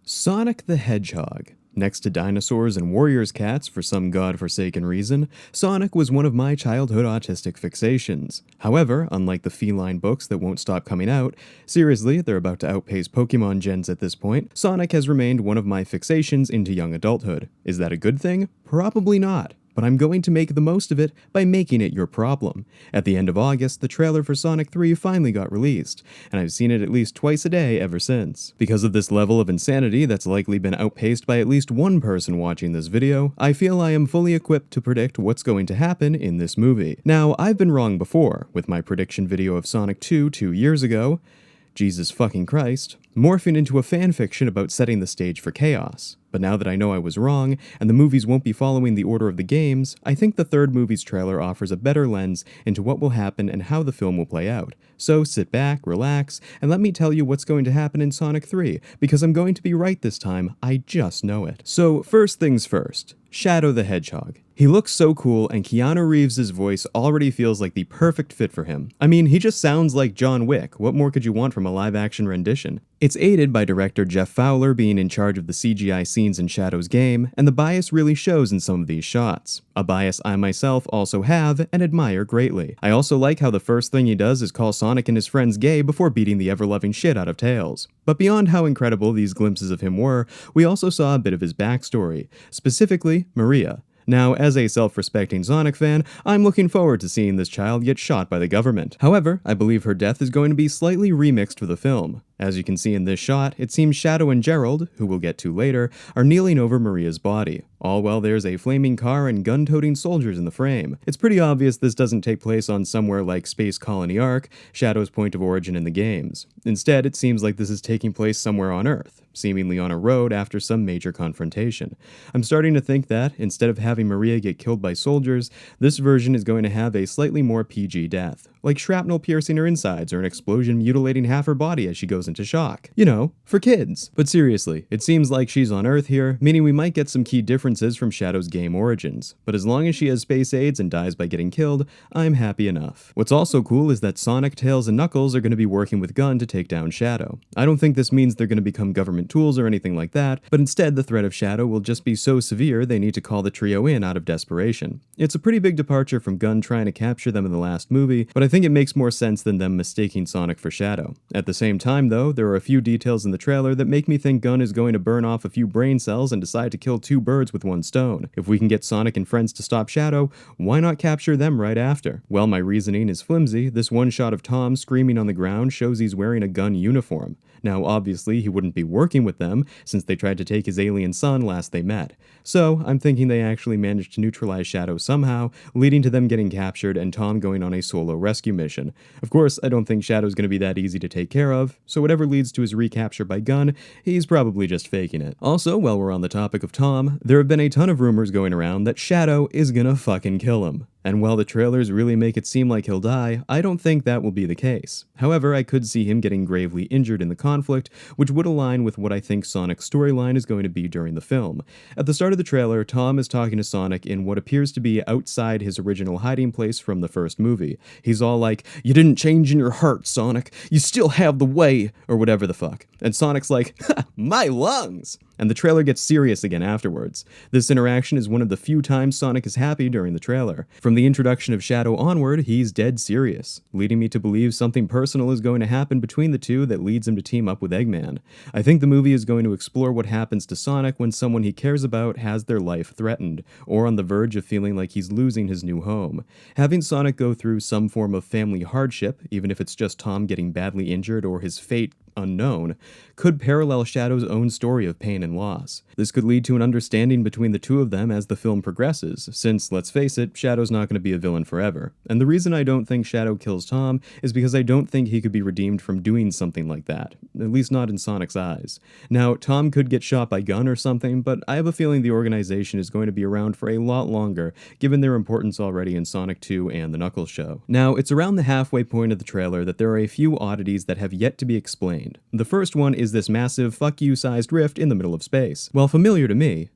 Sonic the Hedgehog. Next to dinosaurs and warriors' cats for some god-forsaken reason, Sonic was one of my childhood autistic fixations. However, unlike the feline books that won't stop coming out, seriously, they're about to outpace Pokemon gens at this point, Sonic has remained one of my fixations into young adulthood. Is that a good thing? Probably not. But I'm going to make the most of it by making it your problem. At the end of August, the trailer for Sonic 3 finally got released, and I've seen it at least twice a day ever since. Because of this level of insanity that's likely been outpaced by at least one person watching this video, I feel I am fully equipped to predict what's going to happen in this movie. Now, I've been wrong before, with my prediction video of Sonic 2 2 years ago, Jesus fucking Christ, morphing into a fanfiction about setting the stage for chaos. But now that I know I was wrong, and the movies won't be following the order of the games, I think the third movie's trailer offers a better lens into what will happen and how the film will play out. So sit back, relax, and let me tell you what's going to happen in Sonic 3, because I'm going to be right this time, I just know it. So first things first, Shadow the Hedgehog. He looks so cool, and Keanu Reeves' voice already feels like the perfect fit for him. I mean, he just sounds like John Wick. What more could you want from a live-action rendition? It's aided by director Jeff Fowler being in charge of the CGI scenes in Shadow's game, and the bias really shows in some of these shots. A bias I myself also have and admire greatly. I also like how the first thing he does is call Sonic and his friends gay before beating the ever-loving shit out of Tails. But beyond how incredible these glimpses of him were, we also saw a bit of his backstory, specifically Maria. Now, as a self-respecting Sonic fan, I'm looking forward to seeing this child get shot by the government. However, I believe her death is going to be slightly remixed for the film. As you can see in this shot, it seems Shadow and Gerald, who we'll get to later, are kneeling over Maria's body, all while there's a flaming car and gun-toting soldiers in the frame. It's pretty obvious this doesn't take place on somewhere like Space Colony Ark, Shadow's point of origin in the games. Instead, it seems like this is taking place somewhere on Earth, seemingly on a road after some major confrontation. I'm starting to think that, instead of having Maria get killed by soldiers, this version is going to have a slightly more PG death, like shrapnel piercing her insides or an explosion mutilating half her body as she goes into shock. You know, for kids. But seriously, it seems like she's on Earth here, meaning we might get some key differences from Shadow's game origins. But as long as she has space aids and dies by getting killed, I'm happy enough. What's also cool is that Sonic, Tails, and Knuckles are going to be working with G.U.N to take down Shadow. I don't think this means they're going to become government tools or anything like that, but instead the threat of Shadow will just be so severe they need to call the trio in out of desperation. It's a pretty big departure from G.U.N trying to capture them in the last movie, but I think it makes more sense than them mistaking Sonic for Shadow. At the same time though, there are a few details in the trailer that make me think G.U.N is going to burn off a few brain cells and decide to kill two birds with one stone. If we can get Sonic and friends to stop Shadow, why not capture them right after? Well, my reasoning is flimsy. This one shot of Tom screaming on the ground shows he's wearing a G.U.N uniform. Now, obviously, he wouldn't be working with them, since they tried to take his alien son last they met. So, I'm thinking they actually managed to neutralize Shadow somehow, leading to them getting captured and Tom going on a solo rescue mission. Of course, I don't think Shadow's gonna be that easy to take care of, so whatever leads to his recapture by G.U.N, he's probably just faking it. Also, while we're on the topic of Tom, there have been a ton of rumors going around that Shadow is gonna fucking kill him. And while the trailers really make it seem like he'll die, I don't think that will be the case. However, I could see him getting gravely injured in the conflict, which would align with what I think Sonic's storyline is going to be during the film. At the start of the trailer, Tom is talking to Sonic in what appears to be outside his original hiding place from the first movie. He's all like, "You didn't change in your heart, Sonic. You still have the way," or whatever the fuck. And Sonic's like, "Ha, my lungs!" And the trailer gets serious again afterwards. This interaction is one of the few times Sonic is happy during the trailer. From the introduction of Shadow onward, he's dead serious, leading me to believe something personal is going to happen between the two that leads him to team up with Eggman. I think the movie is going to explore what happens to Sonic when someone he cares about has their life threatened, or on the verge of feeling like he's losing his new home. Having Sonic go through some form of family hardship, even if it's just Tom getting badly injured or his fate unknown, could parallel Shadow's own story of pain and loss. This could lead to an understanding between the two of them as the film progresses, since, let's face it, Shadow's not going to be a villain forever. And the reason I don't think Shadow kills Tom is because I don't think he could be redeemed from doing something like that, at least not in Sonic's eyes. Now, Tom could get shot by G.U.N or something, but I have a feeling the organization is going to be around for a lot longer, given their importance already in Sonic 2 and the Knuckles show. Now, it's around the halfway point of the trailer that there are a few oddities that have yet to be explained. The first one is this massive fuck you sized rift in the middle of space. While familiar to me,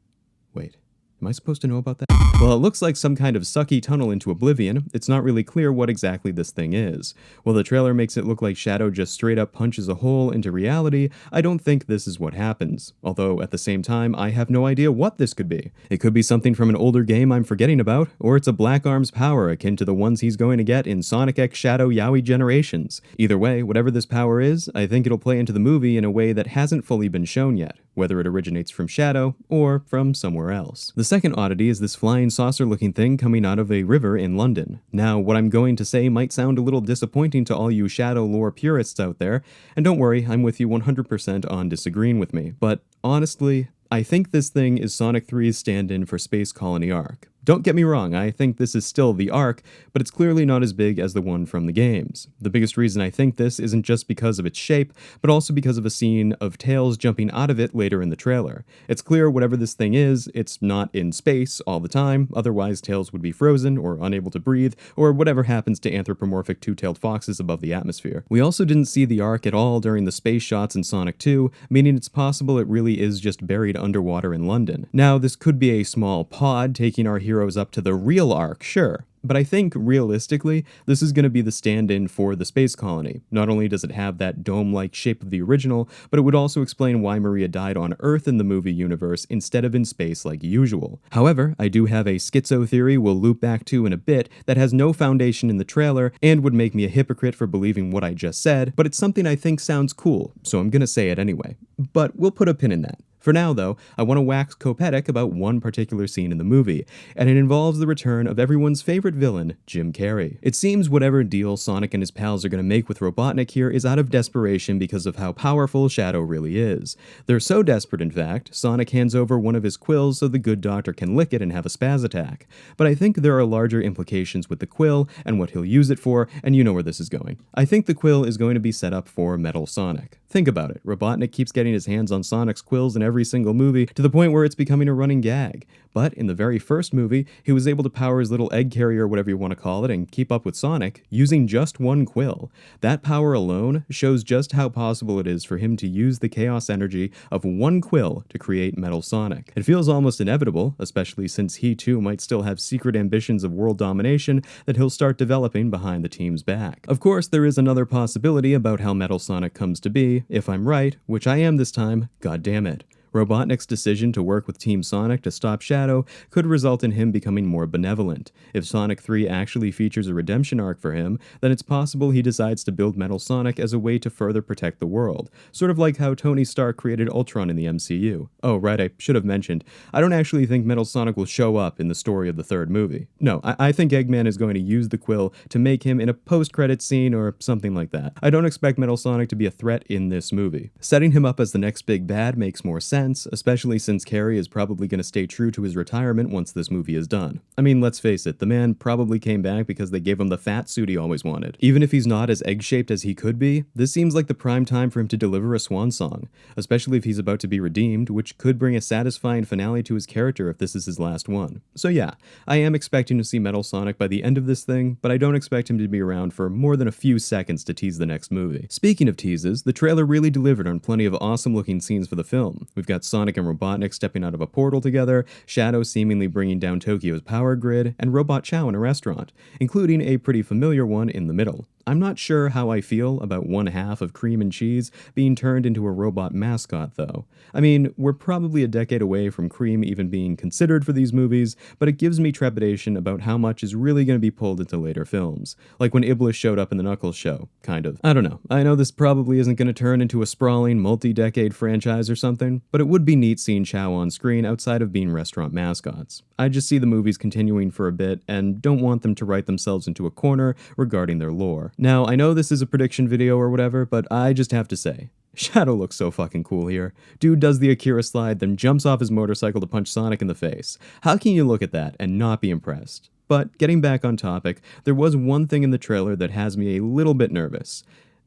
wait, Am I supposed to know about that? Well, it looks like some kind of sucky tunnel into oblivion. It's not really clear what exactly this thing is. While the trailer makes it look like Shadow just straight up punches a hole into reality, I don't think this is what happens. Although, at the same time, I have no idea what this could be. It could be something from an older game I'm forgetting about, or it's a Black Arm's power akin to the ones he's going to get in Sonic X Shadow Yowie Generations. Either way, whatever this power is, I think it'll play into the movie in a way that hasn't fully been shown yet, whether it originates from Shadow or from somewhere else. The second oddity is this flying saucer-looking thing coming out of a river in London. Now, what I'm going to say might sound a little disappointing to all you Shadow lore purists out there, and don't worry, I'm with you 100% on disagreeing with me, but honestly, I think this thing is Sonic 3's stand-in for Space Colony Arc. Don't get me wrong, I think this is still the Arc, but it's clearly not as big as the one from the games. The biggest reason I think this isn't just because of its shape, but also because of a scene of Tails jumping out of it later in the trailer. It's clear whatever this thing is, it's not in space all the time, otherwise Tails would be frozen or unable to breathe, or whatever happens to anthropomorphic two-tailed foxes above the atmosphere. We also didn't see the Arc at all during the space shots in Sonic 2, meaning it's possible it really is just buried underwater in London. Now, this could be a small pod taking our heroes up to the real Arc, sure. But I think, realistically, this is going to be the stand-in for the space colony. Not only does it have that dome-like shape of the original, but it would also explain why Maria died on Earth in the movie universe instead of in space like usual. However, I do have a schizo theory we'll loop back to in a bit that has no foundation in the trailer and would make me a hypocrite for believing what I just said, but it's something I think sounds cool, so I'm gonna say it anyway. But we'll put a pin in that. For now, though, I want to wax copacetic about one particular scene in the movie, and it involves the return of everyone's favorite villain, Jim Carrey. It seems whatever deal Sonic and his pals are going to make with Robotnik here is out of desperation because of how powerful Shadow really is. They're so desperate, in fact, Sonic hands over one of his quills so the good doctor can lick it and have a spaz attack. But I think there are larger implications with the quill and what he'll use it for, and you know where this is going. I think the quill is going to be set up for Metal Sonic. Think about it, Robotnik keeps getting his hands on Sonic's quills in every single movie to the point where it's becoming a running gag. But in the very first movie, he was able to power his little egg carrier, whatever you want to call it, and keep up with Sonic using just one quill. That power alone shows just how possible it is for him to use the chaos energy of one quill to create Metal Sonic. It feels almost inevitable, especially since he too might still have secret ambitions of world domination that he'll start developing behind the team's back. Of course, there is another possibility about how Metal Sonic comes to be, if I'm right, which I am this time, goddammit. Robotnik's decision to work with Team Sonic to stop Shadow could result in him becoming more benevolent. If Sonic 3 actually features a redemption arc for him, then it's possible he decides to build Metal Sonic as a way to further protect the world, sort of like how Tony Stark created Ultron in the MCU. Oh, right, I should have mentioned, I don't actually think Metal Sonic will show up in the story of the third movie. No, I think Eggman is going to use the quill to make him in a post-credits scene or something like that. I don't expect Metal Sonic to be a threat in this movie. Setting him up as the next big bad makes more sense, especially since Carrey is probably going to stay true to his retirement once this movie is done. I mean, let's face it, the man probably came back because they gave him the fat suit he always wanted. Even if he's not as egg-shaped as he could be, this seems like the prime time for him to deliver a swan song, especially if he's about to be redeemed, which could bring a satisfying finale to his character if this is his last one. So yeah, I am expecting to see Metal Sonic by the end of this thing, but I don't expect him to be around for more than a few seconds to tease the next movie. Speaking of teases, the trailer really delivered on plenty of awesome-looking scenes for the film. We've got Sonic and Robotnik stepping out of a portal together, Shadow seemingly bringing down Tokyo's power grid, and Robot Chow in a restaurant, including a pretty familiar one in the middle. I'm not sure how I feel about one half of Cream and Cheese being turned into a robot mascot, though. I mean, we're probably a decade away from Cream even being considered for these movies, but it gives me trepidation about how much is really going to be pulled into later films. Like when Iblis showed up in the Knuckles show, kind of. I don't know. I know this probably isn't going to turn into a sprawling, multi-decade franchise or something, but it would be neat seeing Chow on screen outside of being restaurant mascots. I just see the movies continuing for a bit and don't want them to write themselves into a corner regarding their lore. Now, I know this is a prediction video or whatever, but I just have to say, Shadow looks so fucking cool here. Dude does the Akira slide, then jumps off his motorcycle to punch Sonic in the face. How can you look at that and not be impressed? But getting back on topic, there was one thing in the trailer that has me a little bit nervous.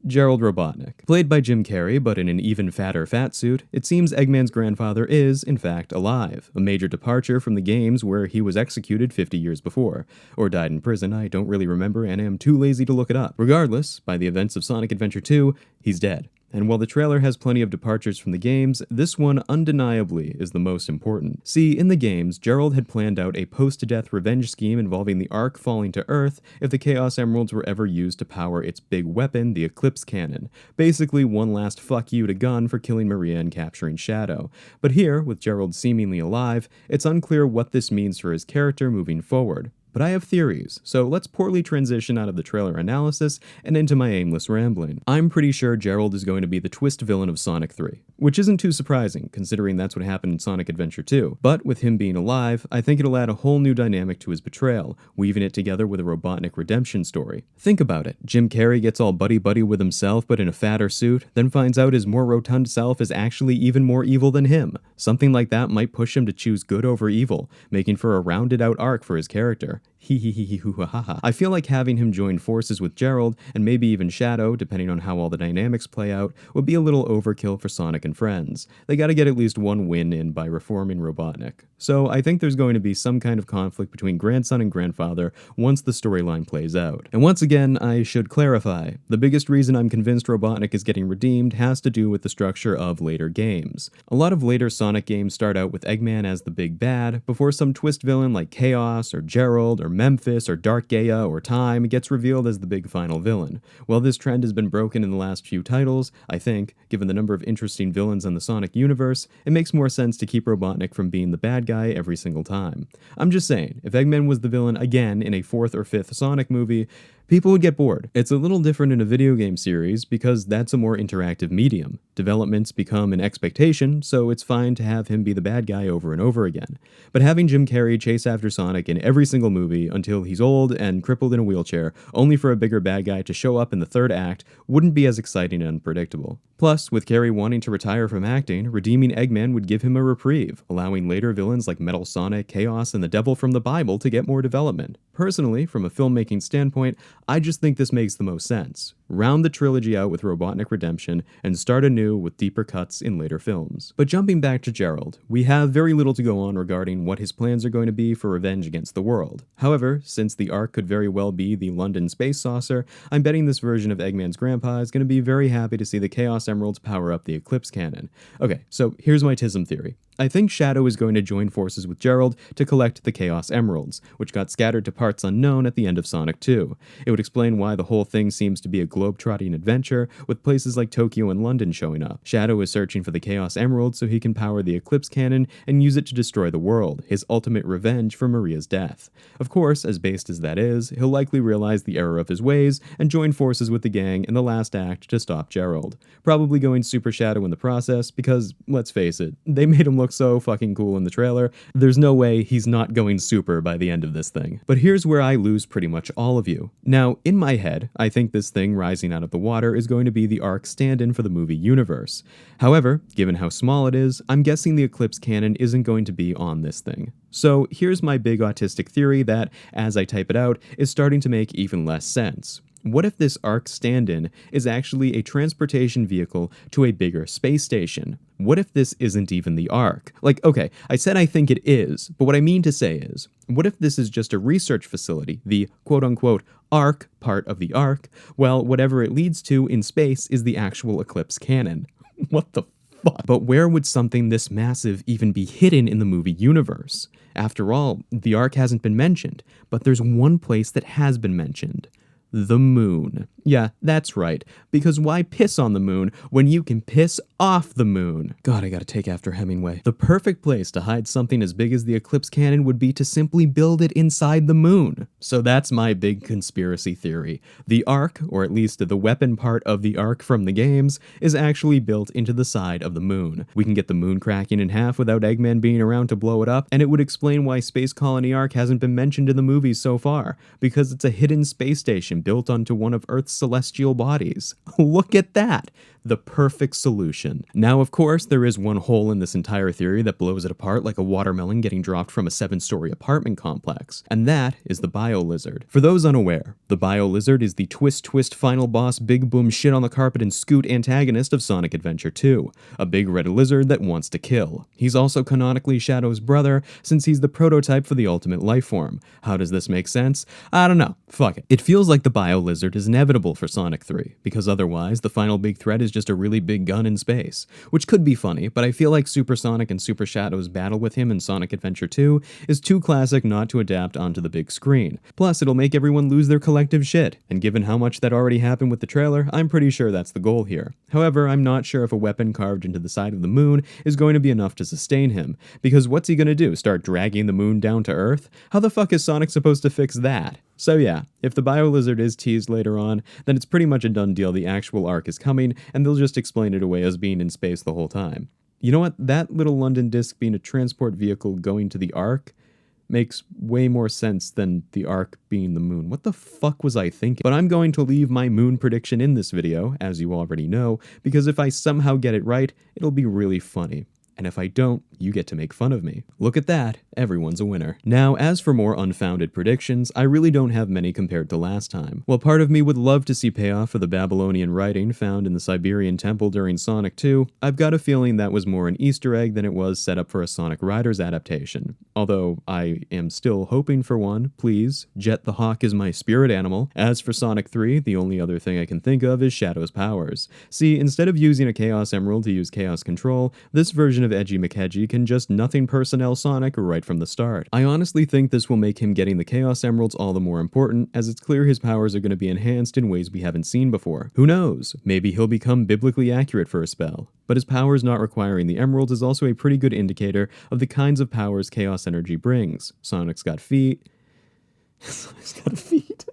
Gerald Robotnik. Played by Jim Carrey, but in an even fatter fat suit, it seems Eggman's grandfather is, in fact, alive, a major departure from the games where he was executed 50 years before. Or died in prison, I don't really remember and am too lazy to look it up. Regardless, by the events of Sonic Adventure 2, he's dead. And while the trailer has plenty of departures from the games, this one undeniably is the most important. See, in the games, Gerald had planned out a post-death revenge scheme involving the Ark falling to Earth if the Chaos Emeralds were ever used to power its big weapon, the Eclipse Cannon. Basically, one last fuck you to Gun for killing Maria and capturing Shadow. But here, with Gerald seemingly alive, it's unclear what this means for his character moving forward. But I have theories, so let's poorly transition out of the trailer analysis and into my aimless rambling. I'm pretty sure Gerald is going to be the twist villain of Sonic 3, which isn't too surprising, considering that's what happened in Sonic Adventure 2. But with him being alive, I think it'll add a whole new dynamic to his betrayal, weaving it together with a Robotnik redemption story. Think about it, Jim Carrey gets all buddy-buddy with himself but in a fatter suit, then finds out his more rotund self is actually even more evil than him. Something like that might push him to choose good over evil, making for a rounded-out arc for his character. I feel like having him join forces with Gerald, and maybe even Shadow, depending on how all the dynamics play out, would be a little overkill for Sonic and friends. They gotta get at least one win in by reforming Robotnik. So I think there's going to be some kind of conflict between grandson and grandfather once the storyline plays out. And once again, I should clarify, the biggest reason I'm convinced Robotnik is getting redeemed has to do with the structure of later games. A lot of later Sonic games start out with Eggman as the big bad, before some twist villain like Chaos, or Gerald, or Memphis, or Dark Gaia, or Time gets revealed as the big final villain. While this trend has been broken in the last few titles, I think, given the number of interesting villains in the Sonic universe, it makes more sense to keep Robotnik from being the bad guy every single time. I'm just saying, if Eggman was the villain again in a 4th or 5th Sonic movie, people would get bored. It's a little different in a video game series because that's a more interactive medium. Developments become an expectation, so it's fine to have him be the bad guy over and over again. But having Jim Carrey chase after Sonic in every single movie until he's old and crippled in a wheelchair, only for a bigger bad guy to show up in the 3rd act, wouldn't be as exciting and predictable. Plus, with Carrey wanting to retire from acting, redeeming Eggman would give him a reprieve, allowing later villains like Metal Sonic, Chaos, and the Devil from the Bible to get more development. Personally, from a filmmaking standpoint, I just think this makes the most sense. Round the trilogy out with Robotnik Redemption, and start anew with deeper cuts in later films. But jumping back to Gerald, we have very little to go on regarding what his plans are going to be for revenge against the world. However, since the Ark could very well be the London space saucer, I'm betting this version of Eggman's grandpa is going to be very happy to see the Chaos Emeralds power up the Eclipse Cannon. Okay, so here's my TISM theory. I think Shadow is going to join forces with Gerald to collect the Chaos Emeralds, which got scattered to parts unknown at the end of Sonic 2. It would explain why the whole thing seems to be a globe-trotting adventure, with places like Tokyo and London showing up. Shadow is searching for the Chaos Emerald so he can power the Eclipse Cannon and use it to destroy the world, his ultimate revenge for Maria's death. Of course, as based as that is, he'll likely realize the error of his ways and join forces with the gang in the last act to stop Gerald. Probably going Super Shadow in the process, because, let's face it, they made him look so fucking cool in the trailer, there's no way he's not going super by the end of this thing. But here's where I lose pretty much all of you. Now, in my head, I think this thing rising out of the water is going to be the Ark stand-in for the movie universe. However, given how small it is, I'm guessing the Eclipse Cannon isn't going to be on this thing. So here's my big autistic theory that, as I type it out, is starting to make even less sense. What if this Ark stand-in is actually a transportation vehicle to a bigger space station? What if this isn't even the Ark? Like, okay, I said I think it is, but what I mean to say is, what if this is just a research facility, the quote-unquote Ark part of the Ark? Well, whatever it leads to in space is the actual Eclipse Cannon. What the fuck? But where would something this massive even be hidden in the movie universe? After all, the Ark hasn't been mentioned, but there's one place that has been mentioned. The moon. Yeah, that's right, because why piss on the moon when you can piss off the moon? God, I gotta take after Hemingway. The perfect place to hide something as big as the Eclipse Cannon would be to simply build it inside the moon. So that's my big conspiracy theory. The Ark, or at least the weapon part of the Ark from the games, is actually built into the side of the moon. We can get the moon cracking in half without Eggman being around to blow it up, and it would explain why Space Colony Ark hasn't been mentioned in the movies so far, because it's a hidden space station built onto one of Earth's celestial bodies. Look at that! The perfect solution. Now, of course, there is one hole in this entire theory that blows it apart like a watermelon getting dropped from a 7-story apartment complex, and that is the Bio Lizard. For those unaware, the Bio Lizard is the twist final boss big boom shit on the carpet and scoot antagonist of Sonic Adventure 2, a big red lizard that wants to kill. He's also canonically Shadow's brother, since he's the prototype for the ultimate life form. How does this make sense? I don't know. Fuck it. It feels like the Bio Lizard is inevitable for Sonic 3, because otherwise the final big threat is is just a really big gun in space, which could be funny, but I feel like Super Sonic and Super Shadow's battle with him in Sonic Adventure 2 is too classic not to adapt onto the big screen. Plus, it'll make everyone lose their collective shit, and given how much that already happened with the trailer, I'm pretty sure that's the goal here. However, I'm not sure if a weapon carved into the side of the moon is going to be enough to sustain him, because what's he gonna do, start dragging the moon down to Earth? How the fuck is Sonic supposed to fix that? So yeah, if the Bio-Lizard is teased later on, then it's pretty much a done deal the actual arc is coming, and they'll just explain it away as being in space the whole time. You know what? That little London disc being a transport vehicle going to the Ark makes way more sense than the Ark being the moon. What the fuck was I thinking? But I'm going to leave my moon prediction in this video, as you already know, because if I somehow get it right, it'll be really funny. And if I don't, you get to make fun of me. Look at that, everyone's a winner. Now, as for more unfounded predictions, I really don't have many compared to last time. While part of me would love to see payoff for the Babylonian writing found in the Siberian temple during Sonic 2, I've got a feeling that was more an Easter egg than it was set up for a Sonic Riders adaptation. Although, I am still hoping for one, please. Jet the Hawk is my spirit animal. As for Sonic 3, the only other thing I can think of is Shadow's powers. See, instead of using a Chaos Emerald to use Chaos Control, this version of Edgy McHedgy can just nothing personnel Sonic right from the start. I honestly think this will make him getting the Chaos Emeralds all the more important, as it's clear his powers are going to be enhanced in ways we haven't seen before. Who knows? Maybe he'll become biblically accurate for a spell. But his powers not requiring the emeralds is also a pretty good indicator of the kinds of powers Chaos Energy brings. Sonic's got feet. Sonic's got feet.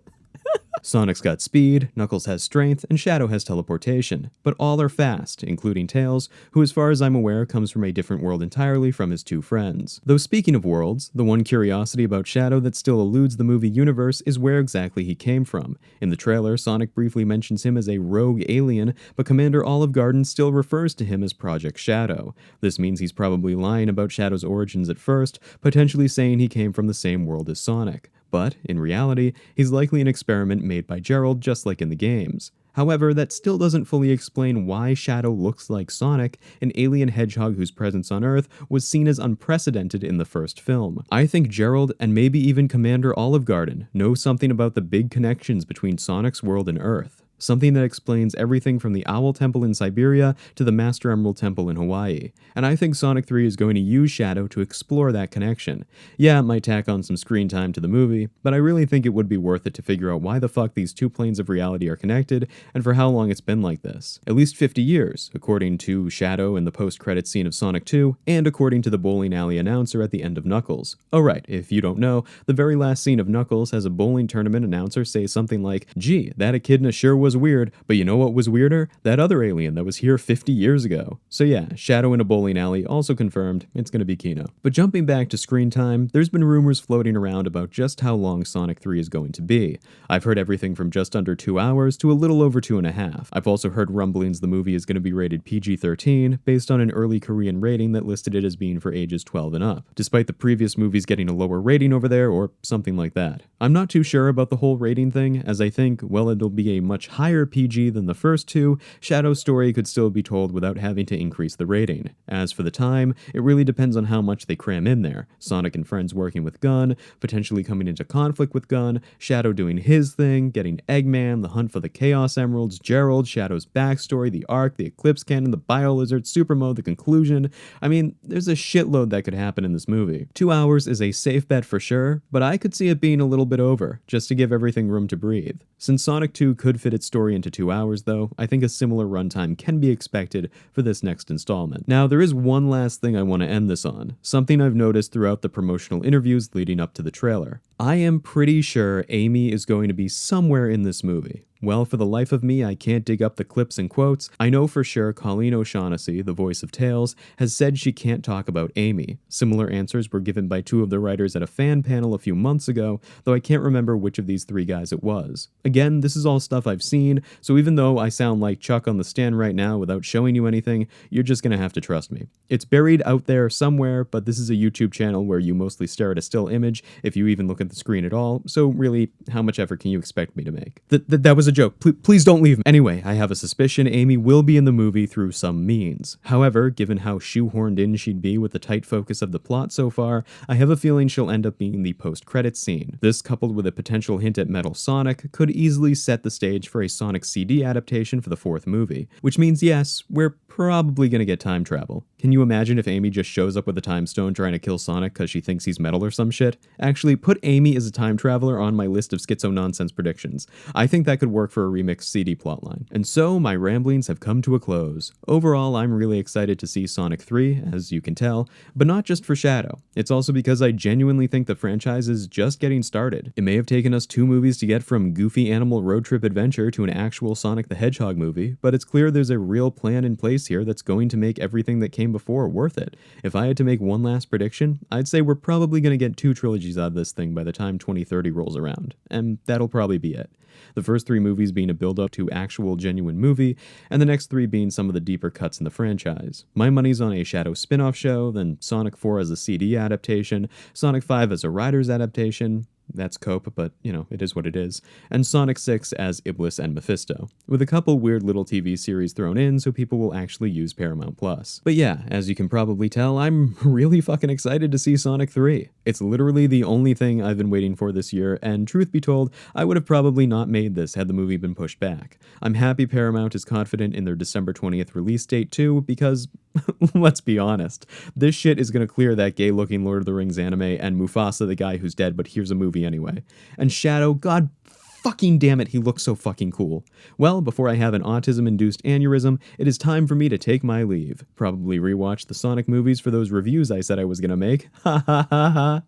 Sonic's got speed, Knuckles has strength, and Shadow has teleportation, but all are fast, including Tails, who as far as I'm aware comes from a different world entirely from his two friends. Though speaking of worlds, the one curiosity about Shadow that still eludes the movie universe is where exactly he came from. In the trailer, Sonic briefly mentions him as a rogue alien, but Commander Olive Garden still refers to him as Project Shadow. This means he's probably lying about Shadow's origins at first, potentially saying he came from the same world as Sonic. But, in reality, he's likely an experiment made by Gerald just like in the games. However, that still doesn't fully explain why Shadow looks like Sonic, an alien hedgehog whose presence on Earth was seen as unprecedented in the first film. I think Gerald, and maybe even Commander Olive Garden, know something about the big connections between Sonic's world and Earth. Something that explains everything from the Owl Temple in Siberia to the Master Emerald Temple in Hawaii. And I think Sonic 3 is going to use Shadow to explore that connection. Yeah, it might tack on some screen time to the movie, but I really think it would be worth it to figure out why the fuck these two planes of reality are connected, and for how long it's been like this. At least 50 years, according to Shadow in the post-credits scene of Sonic 2, and according to the bowling alley announcer at the end of Knuckles. Oh right, if you don't know, the very last scene of Knuckles has a bowling tournament announcer say something like, "Gee, that echidna sure was weird, but you know what was weirder? That other alien that was here 50 years ago. So yeah, Shadow in a bowling alley also confirmed it's gonna be Kino. But jumping back to screen time, there's been rumors floating around about just how long Sonic 3 is going to be. I've heard everything from just under 2 hours to a little over 2.5. I've also heard rumblings the movie is going to be rated PG-13 based on an early Korean rating that listed it as being for ages 12 and up, despite the previous movies getting a lower rating over there or something like that. I'm not too sure about the whole rating thing, as I think, well, it'll be a much higher PG than the first two, Shadow's story could still be told without having to increase the rating. As for the time, it really depends on how much they cram in there. Sonic and friends working with Gun, potentially coming into conflict with Gun, Shadow doing his thing, getting Eggman, the hunt for the Chaos Emeralds, Gerald, Shadow's backstory, the arc, the Eclipse Cannon, the Bio-Lizard, Super Mode, the conclusion. I mean, there's a shitload that could happen in this movie. 2 hours is a safe bet for sure, but I could see it being a little bit over, just to give everything room to breathe. Since Sonic 2 could fit its story into 2 hours though, I think a similar runtime can be expected for this next installment. Now, there is one last thing I want to end this on, something I've noticed throughout the promotional interviews leading up to the trailer. I am pretty sure Amy is going to be somewhere in this movie. Well, for the life of me, I can't dig up the clips and quotes. I know for sure Colleen O'Shaughnessy, the voice of Tails, has said she can't talk about Amy. Similar answers were given by two of the writers at a fan panel a few months ago, though I can't remember which of these three guys it was. Again, this is all stuff I've seen, so even though I sound like Chuck on the stand right now without showing you anything, you're just gonna have to trust me. It's buried out there somewhere, but this is a YouTube channel where you mostly stare at a still image, if you even look at at the screen at all, so really, how much effort can you expect me to make? That was a joke. Please don't leave me. Anyway, I have a suspicion Amy will be in the movie through some means. However, given how shoehorned in she'd be with the tight focus of the plot so far, I have a feeling she'll end up being the post-credits scene. This, coupled with a potential hint at Metal Sonic, could easily set the stage for a Sonic CD adaptation for the fourth movie. Which means, yes, we're probably gonna get time travel. Can you imagine if Amy just shows up with a time stone trying to kill Sonic because she thinks he's metal or some shit? Actually, put Amy as a time traveler on my list of schizo-nonsense predictions. I think that could work for a remixed CD plotline. And so, my ramblings have come to a close. Overall, I'm really excited to see Sonic 3, as you can tell, but not just for Shadow. It's also because I genuinely think the franchise is just getting started. It may have taken us 2 movies to get from goofy animal road trip adventure to an actual Sonic the Hedgehog movie, but it's clear there's a real plan in place here that's going to make everything that came before worth it. If I had to make one last prediction, I'd say we're probably going to get 2 trilogies out of this thing by the time 2030 rolls around, and that'll probably be it. The first 3 movies being a build-up to actual genuine movie, and the next 3 being some of the deeper cuts in the franchise. My money's on a Shadow spin-off show, then Sonic 4 as a CD adaptation, Sonic 5 as a Riders adaptation, that's cope, but, you know, it is what it is, and Sonic 6 as Iblis and Mephisto, with a couple weird little TV series thrown in so people will actually use Paramount+. But yeah, as you can probably tell, I'm really fucking excited to see Sonic 3. It's literally the only thing I've been waiting for this year, and truth be told, I would have probably not made this had the movie been pushed back. I'm happy Paramount is confident in their December 20th release date too, because, let's be honest, this shit is gonna clear that gay-looking Lord of the Rings anime and Mufasa the guy who's dead but here's a movie anyway. And Shadow, god fucking damn it, he looks so fucking cool. Well, before I have an autism-induced aneurysm, it is time for me to take my leave. Probably rewatch the Sonic movies for those reviews I said I was gonna make. Ha ha ha ha.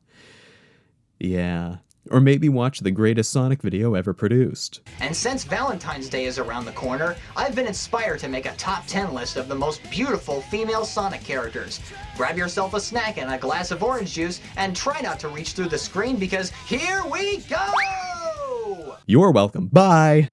Yeah. Or maybe watch the greatest Sonic video ever produced. And since Valentine's Day is around the corner, I've been inspired to make a top 10 list of the most beautiful female Sonic characters. Grab yourself a snack and a glass of orange juice, and try not to reach through the screen because here we go! You're welcome. Bye!